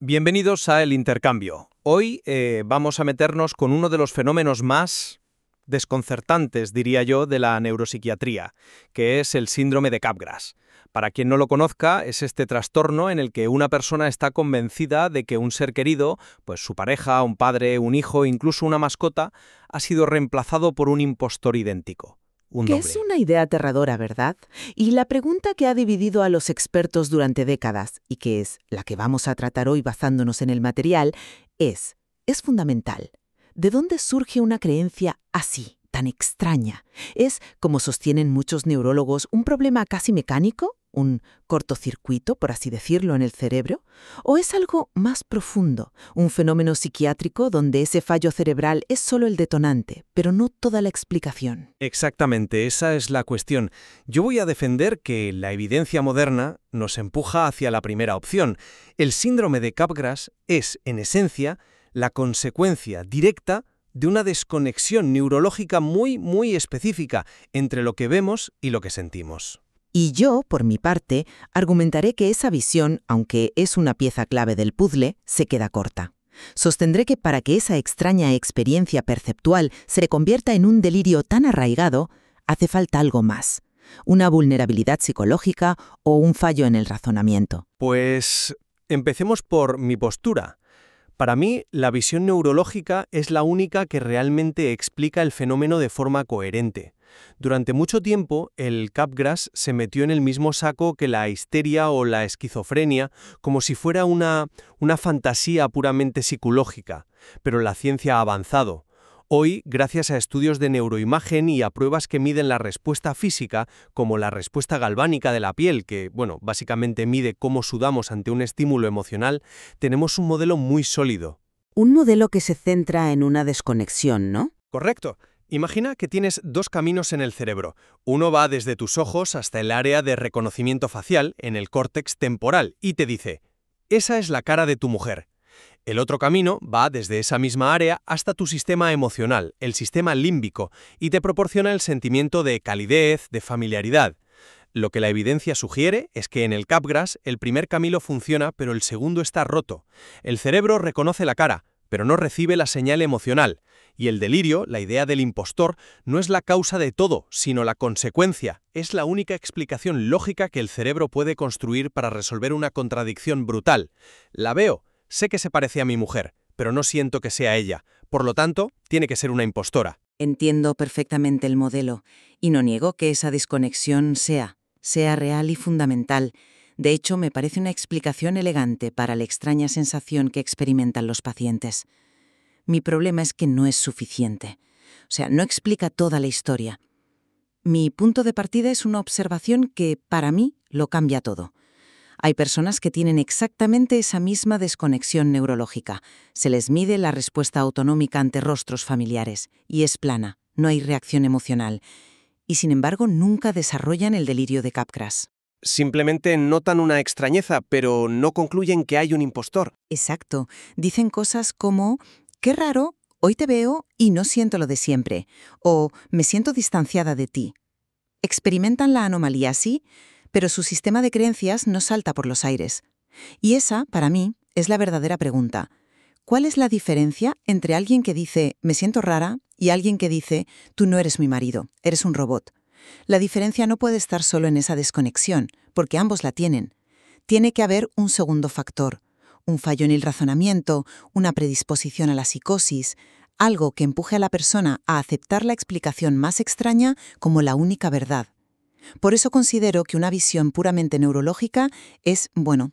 Bienvenidos a El Intercambio. Hoy vamos a meternos con uno de los fenómenos más desconcertantes, diría yo, de la neuropsiquiatría, que es el síndrome de Capgras. Para quien no lo conozca, es este trastorno en el que una persona está convencida de que un ser querido, pues su pareja, un padre, un hijo, incluso una mascota, ha sido reemplazado por un impostor idéntico. Un Que doble. es una idea aterradora, ¿verdad? Y la pregunta que ha dividido a los expertos durante décadas, y que es la que vamos a tratar hoy basándonos en el material, es fundamental. ¿De dónde surge una creencia así, tan extraña? ¿Es, como sostienen muchos neurólogos, un problema casi mecánico? ¿Un cortocircuito, por así decirlo, en el cerebro? ¿O es algo más profundo, un fenómeno psiquiátrico donde ese fallo cerebral es solo el detonante, pero no toda la explicación? Exactamente, esa es la cuestión. Yo voy a defender que la evidencia moderna nos empuja hacia la primera opción. El síndrome de Capgras es, en esencia, la consecuencia directa de una desconexión neurológica muy específica entre lo que vemos y lo que sentimos. Y yo, por mi parte, argumentaré que esa visión, aunque es una pieza clave del puzzle, se queda corta. Sostendré que para que esa extraña experiencia perceptual se convierta en un delirio tan arraigado, hace falta algo más. Una vulnerabilidad psicológica o un fallo en el razonamiento. Pues empecemos por mi postura. Para mí, la visión neurológica es la única que realmente explica el fenómeno de forma coherente. Durante mucho tiempo, el Capgras se metió en el mismo saco que la histeria o la esquizofrenia, como si fuera una fantasía puramente psicológica, pero la ciencia ha avanzado. Hoy, gracias a estudios de neuroimagen y a pruebas que miden la respuesta física, como la respuesta galvánica de la piel, que, básicamente mide cómo sudamos ante un estímulo emocional, tenemos un modelo muy sólido. Un modelo que se centra en una desconexión, ¿no? Correcto. Imagina que tienes dos caminos en el cerebro. Uno va desde tus ojos hasta el área de reconocimiento facial, en el córtex temporal, y te dice, esa es la cara de tu mujer. El otro camino va desde esa misma área hasta tu sistema emocional, el sistema límbico, y te proporciona el sentimiento de calidez, de familiaridad. Lo que la evidencia sugiere es que en el Capgras el primer camino funciona, pero el segundo está roto. El cerebro reconoce la cara, pero no recibe la señal emocional. Y el delirio, la idea del impostor, no es la causa de todo, sino la consecuencia. Es la única explicación lógica que el cerebro puede construir para resolver una contradicción brutal. La veo. Sé que se parece a mi mujer, pero no siento que sea ella. Por lo tanto, tiene que ser una impostora. Entiendo perfectamente el modelo, y no niego que esa desconexión sea real y fundamental. De hecho, me parece una explicación elegante para la extraña sensación que experimentan los pacientes. Mi problema es que no es suficiente. O sea, no explica toda la historia. Mi punto de partida es una observación que, para mí, lo cambia todo. Hay personas que tienen exactamente esa misma desconexión neurológica. Se les mide la respuesta autonómica ante rostros familiares, y es plana, no hay reacción emocional. Y sin embargo, nunca desarrollan el delirio de Capgras. Simplemente notan una extrañeza, pero no concluyen que hay un impostor. Exacto. Dicen cosas como, qué raro, hoy te veo y no siento lo de siempre, o me siento distanciada de ti. Experimentan la anomalía así, pero su sistema de creencias no salta por los aires. Y esa, para mí, es la verdadera pregunta. ¿Cuál es la diferencia entre alguien que dice, me siento rara, y alguien que dice, tú no eres mi marido, eres un robot? La diferencia no puede estar solo en esa desconexión, porque ambos la tienen. Tiene que haber un segundo factor, un fallo en el razonamiento, una predisposición a la psicosis, algo que empuje a la persona a aceptar la explicación más extraña como la única verdad. Por eso considero que una visión puramente neurológica es,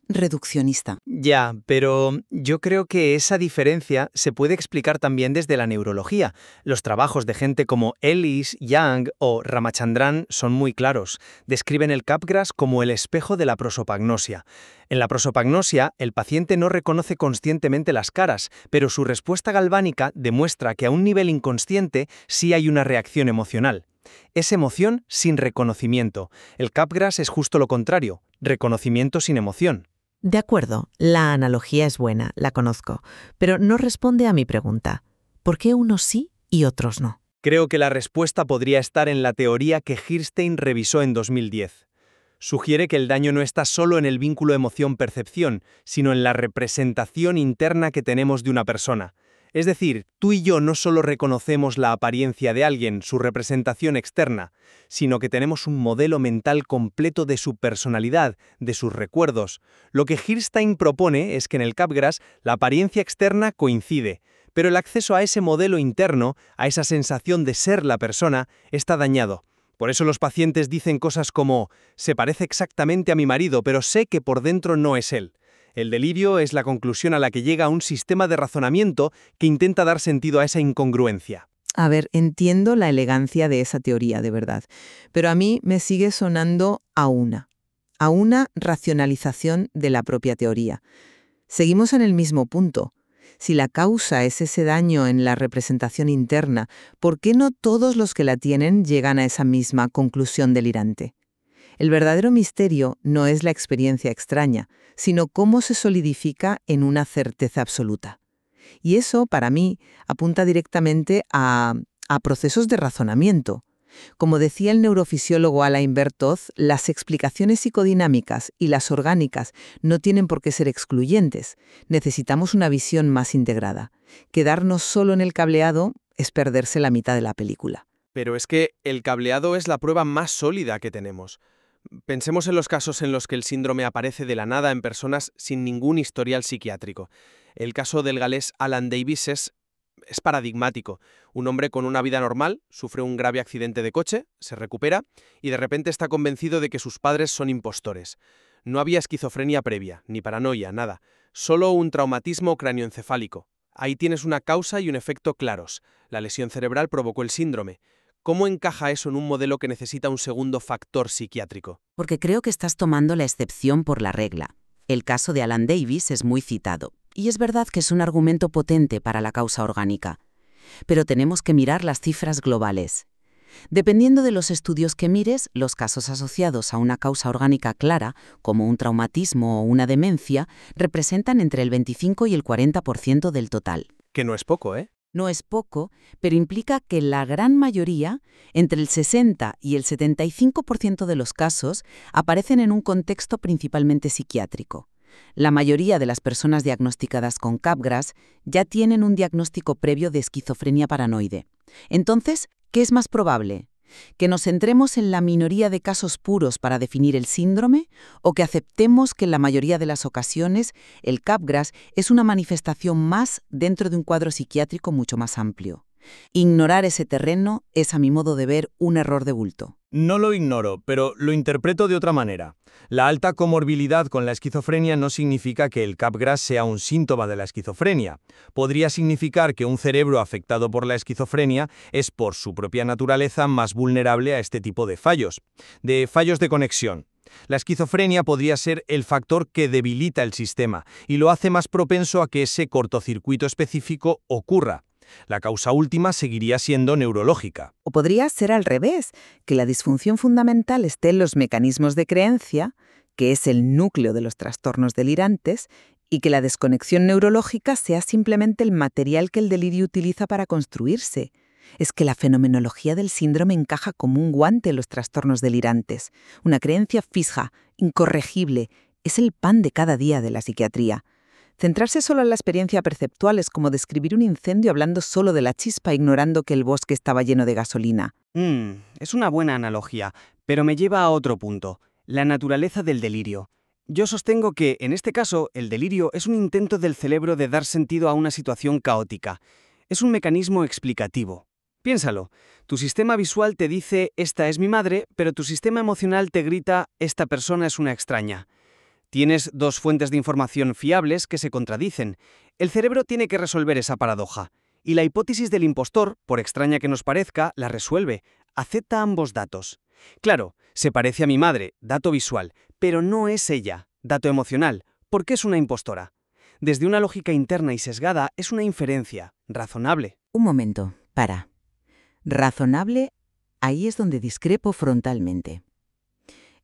reduccionista. Ya, pero yo creo que esa diferencia se puede explicar también desde la neurología. Los trabajos de gente como Ellis, Young o Ramachandran son muy claros. Describen el Capgras como el espejo de la prosopagnosia. En la prosopagnosia, el paciente no reconoce conscientemente las caras, pero su respuesta galvánica demuestra que a un nivel inconsciente sí hay una reacción emocional. Es emoción sin reconocimiento. El Capgras es justo lo contrario, reconocimiento sin emoción. De acuerdo, la analogía es buena, la conozco, pero no responde a mi pregunta. ¿Por qué unos sí y otros no? Creo que la respuesta podría estar en la teoría que Hirstein revisó en 2010. Sugiere que el daño no está solo en el vínculo emoción-percepción, sino en la representación interna que tenemos de una persona. Es decir, tú y yo no solo reconocemos la apariencia de alguien, su representación externa, sino que tenemos un modelo mental completo de su personalidad, de sus recuerdos. Lo que Hirstein propone es que en el Capgras la apariencia externa coincide, pero el acceso a ese modelo interno, a esa sensación de ser la persona, está dañado. Por eso los pacientes dicen cosas como: se parece exactamente a mi marido, pero sé que por dentro no es él. El delirio es la conclusión a la que llega un sistema de razonamiento que intenta dar sentido a esa incongruencia. A ver, entiendo la elegancia de esa teoría, de verdad, pero a mí me sigue sonando a una racionalización de la propia teoría. Seguimos en el mismo punto. Si la causa es ese daño en la representación interna, ¿por qué no todos los que la tienen llegan a esa misma conclusión delirante? El verdadero misterio no es la experiencia extraña, sino cómo se solidifica en una certeza absoluta. Y eso, para mí, apunta directamente a procesos de razonamiento. Como decía el neurofisiólogo Alain Berthoz, las explicaciones psicodinámicas y las orgánicas no tienen por qué ser excluyentes. Necesitamos una visión más integrada. Quedarnos solo en el cableado es perderse la mitad de la película. Pero es que el cableado es la prueba más sólida que tenemos. Pensemos en los casos en los que el síndrome aparece de la nada en personas sin ningún historial psiquiátrico. El caso del galés Alan Davis es paradigmático. Un hombre con una vida normal sufre un grave accidente de coche, se recupera y de repente está convencido de que sus padres son impostores. No había esquizofrenia previa, ni paranoia, nada. Solo un traumatismo cráneoencefálico. Ahí tienes una causa y un efecto claros. La lesión cerebral provocó el síndrome. ¿Cómo encaja eso en un modelo que necesita un segundo factor psiquiátrico? Porque creo que estás tomando la excepción por la regla. El caso de Alan Davis es muy citado, y es verdad que es un argumento potente para la causa orgánica. Pero tenemos que mirar las cifras globales. Dependiendo de los estudios que mires, los casos asociados a una causa orgánica clara, como un traumatismo o una demencia, representan entre el 25 y el 40% del total. Que no es poco, ¿eh? No es poco, pero implica que la gran mayoría, entre el 60 y el 75% de los casos, aparecen en un contexto principalmente psiquiátrico. La mayoría de las personas diagnosticadas con Capgras ya tienen un diagnóstico previo de esquizofrenia paranoide. Entonces, ¿qué es más probable? ¿Que nos centremos en la minoría de casos puros para definir el síndrome o que aceptemos que en la mayoría de las ocasiones el Capgras es una manifestación más dentro de un cuadro psiquiátrico mucho más amplio? Ignorar ese terreno es, a mi modo de ver, un error de bulto. No lo ignoro, pero lo interpreto de otra manera. La alta comorbilidad con la esquizofrenia no significa que el Capgras sea un síntoma de la esquizofrenia. Podría significar que un cerebro afectado por la esquizofrenia es por su propia naturaleza más vulnerable a este tipo de fallos de conexión. La esquizofrenia podría ser el factor que debilita el sistema y lo hace más propenso a que ese cortocircuito específico ocurra. La causa última seguiría siendo neurológica. O podría ser al revés, que la disfunción fundamental esté en los mecanismos de creencia, que es el núcleo de los trastornos delirantes, y que la desconexión neurológica sea simplemente el material que el delirio utiliza para construirse. Es que la fenomenología del síndrome encaja como un guante en los trastornos delirantes. Una creencia fija, incorregible, es el pan de cada día de la psiquiatría. Centrarse solo en la experiencia perceptual es como describir un incendio hablando solo de la chispa, ignorando que el bosque estaba lleno de gasolina. Es una buena analogía, pero me lleva a otro punto, la naturaleza del delirio. Yo sostengo que, en este caso, el delirio es un intento del cerebro de dar sentido a una situación caótica. Es un mecanismo explicativo. Piénsalo, tu sistema visual te dice «esta es mi madre», pero tu sistema emocional te grita «esta persona es una extraña». Tienes dos fuentes de información fiables que se contradicen. El cerebro tiene que resolver esa paradoja. Y la hipótesis del impostor, por extraña que nos parezca, la resuelve. Acepta ambos datos. Claro, se parece a mi madre, dato visual, pero no es ella, dato emocional, porque es una impostora. Desde una lógica interna y sesgada es una inferencia, razonable. Un momento, para. Razonable, ahí es donde discrepo frontalmente.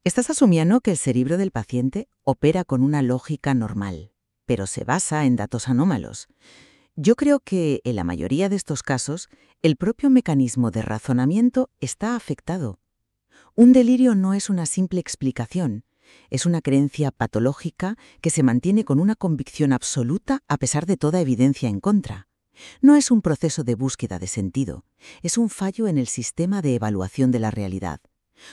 Estás asumiendo que el cerebro del paciente opera con una lógica normal, pero se basa en datos anómalos. Yo creo que, en la mayoría de estos casos, el propio mecanismo de razonamiento está afectado. Un delirio no es una simple explicación, es una creencia patológica que se mantiene con una convicción absoluta a pesar de toda evidencia en contra. No es un proceso de búsqueda de sentido, es un fallo en el sistema de evaluación de la realidad.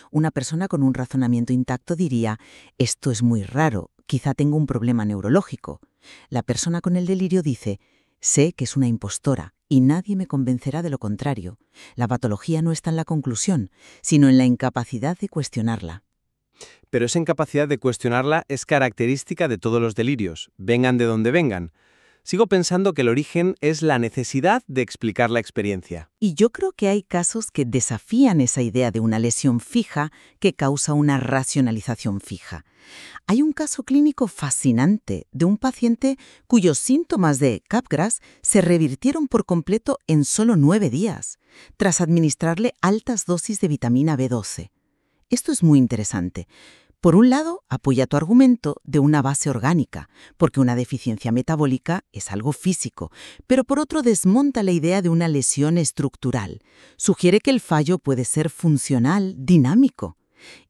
Una persona con un razonamiento intacto diría, esto es muy raro, quizá tengo un problema neurológico. La persona con el delirio dice, sé que es una impostora y nadie me convencerá de lo contrario. La patología no está en la conclusión, sino en la incapacidad de cuestionarla. Pero esa incapacidad de cuestionarla es característica de todos los delirios, vengan de donde vengan. Sigo pensando que el origen es la necesidad de explicar la experiencia. Y yo creo que hay casos que desafían esa idea de una lesión fija que causa una racionalización fija. Hay un caso clínico fascinante de un paciente cuyos síntomas de Capgras se revirtieron por completo en solo 9 días, tras administrarle altas dosis de vitamina B12. Esto es muy interesante. Por un lado, apoya tu argumento de una base orgánica, porque una deficiencia metabólica es algo físico, pero por otro desmonta la idea de una lesión estructural. Sugiere que el fallo puede ser funcional, dinámico.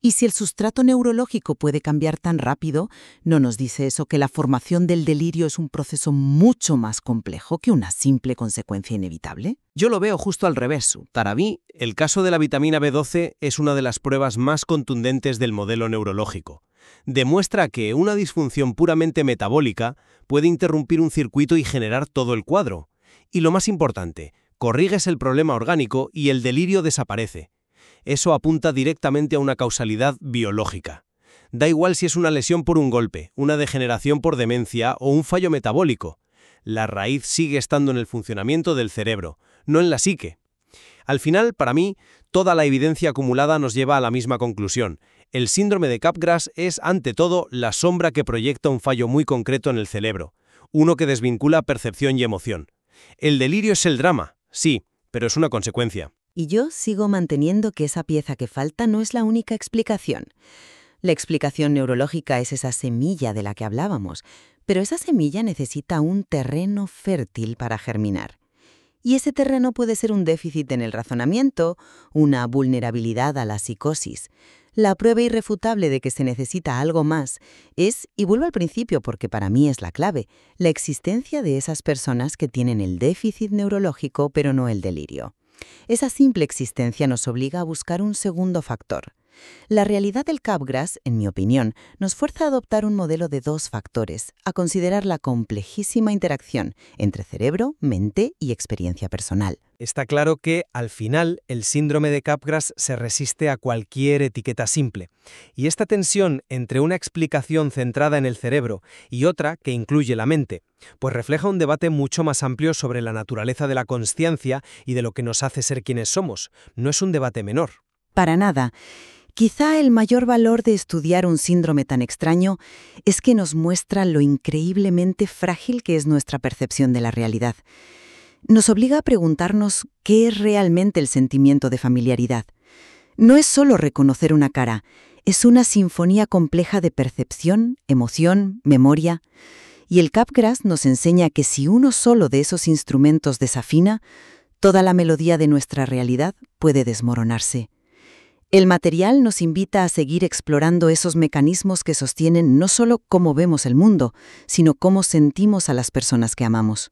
Y si el sustrato neurológico puede cambiar tan rápido, ¿no nos dice eso que la formación del delirio es un proceso mucho más complejo que una simple consecuencia inevitable? Yo lo veo justo al revés. Para mí, el caso de la vitamina B12 es una de las pruebas más contundentes del modelo neurológico. Demuestra que una disfunción puramente metabólica puede interrumpir un circuito y generar todo el cuadro. Y lo más importante, corriges el problema orgánico y el delirio desaparece. Eso apunta directamente a una causalidad biológica. Da igual si es una lesión por un golpe, una degeneración por demencia o un fallo metabólico. La raíz sigue estando en el funcionamiento del cerebro, no en la psique. Al final, para mí, toda la evidencia acumulada nos lleva a la misma conclusión. El síndrome de Capgras es, ante todo, la sombra que proyecta un fallo muy concreto en el cerebro, uno que desvincula percepción y emoción. El delirio es el drama, sí, pero es una consecuencia. Y yo sigo manteniendo que esa pieza que falta no es la única explicación. La explicación neurológica es esa semilla de la que hablábamos, pero esa semilla necesita un terreno fértil para germinar. Y ese terreno puede ser un déficit en el razonamiento, una vulnerabilidad a la psicosis. La prueba irrefutable de que se necesita algo más es, y vuelvo al principio porque para mí es la clave, la existencia de esas personas que tienen el déficit neurológico pero no el delirio. Esa simple existencia nos obliga a buscar un segundo factor. La realidad del Capgras, en mi opinión, nos fuerza a adoptar un modelo de 2 factores, a considerar la complejísima interacción entre cerebro, mente y experiencia personal. Está claro que, al final, el síndrome de Capgras se resiste a cualquier etiqueta simple. Y esta tensión entre una explicación centrada en el cerebro y otra que incluye la mente, pues refleja un debate mucho más amplio sobre la naturaleza de la consciencia y de lo que nos hace ser quienes somos. No es un debate menor. Para nada. Quizá el mayor valor de estudiar un síndrome tan extraño es que nos muestra lo increíblemente frágil que es nuestra percepción de la realidad. Nos obliga a preguntarnos qué es realmente el sentimiento de familiaridad. No es solo reconocer una cara, es una sinfonía compleja de percepción, emoción, memoria. Y el Capgras nos enseña que si uno solo de esos instrumentos desafina, toda la melodía de nuestra realidad puede desmoronarse. El material nos invita a seguir explorando esos mecanismos que sostienen no solo cómo vemos el mundo, sino cómo sentimos a las personas que amamos.